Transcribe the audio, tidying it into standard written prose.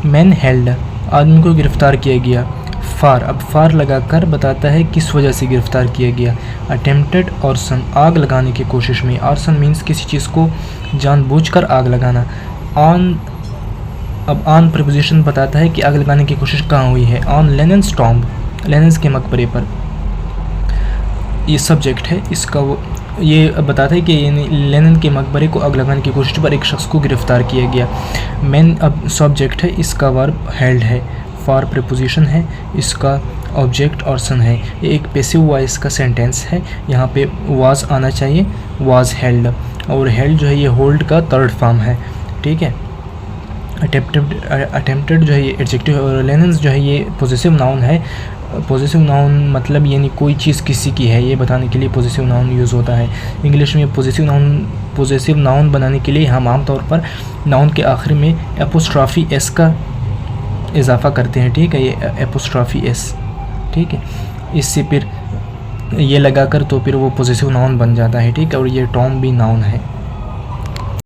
Man held, आदमी को गिरफ़्तार किया गया। फार, अब फार लगाकर बताता है किस वजह से गिरफ़्तार किया गया। अटेम्प्टेड आर्सन, आग लगाने की कोशिश में। आर्सन मीन्स किसी चीज़ को जानबूझकर आग लगाना। ऑन, अब ऑन प्रीपोजिशन बताता है कि आग लगाने की कोशिश कहाँ हुई है। ऑन लेनिन्स टॉम्ब, लेनिन्स के मकबरे पर। ये सब्जेक्ट है इसका, वो ये बताता है कि लेनिन के मकबरे को आग लगाने की कोशिश पर एक शख्स को गिरफ़्तार किया गया। मैन अब सब्जेक्ट है, इसका वर्ब हेल्ड है। फार प्रीपोजिशन है, इसका ऑब्जेक्ट आर्सन है। ये एक पैसिव वॉइस का सेंटेंस है, यहाँ पे वाज आना चाहिए, वाज हेल्ड। और हेल्ड जो है ये होल्ड का थर्ड फॉर्म है, ठीक है। अटेम्प्टेड जो है ये एडजेक्टिव है, और लेनिन्स जो है ये पॉजिटिव नाउन है। पॉजिटिव नाउन मतलब यानी कोई चीज़ किसी की है, ये बताने के लिए पॉजिटिव नाउन यूज़ होता है। इंग्लिश में पॉजिटिव नाउन बनाने के लिए हम आमतौर पर नाउन के आखिर में एपोस्ट्रॉफी एस का इजाफा करते हैं, ठीक है। ये एपोस्ट्रॉफी एस, ठीक है, इससे फिर ये लगाकर तो फिर वो पॉजिटिव नाउन बन जाता है, ठीक है। और ये टॉम भी नाउन है।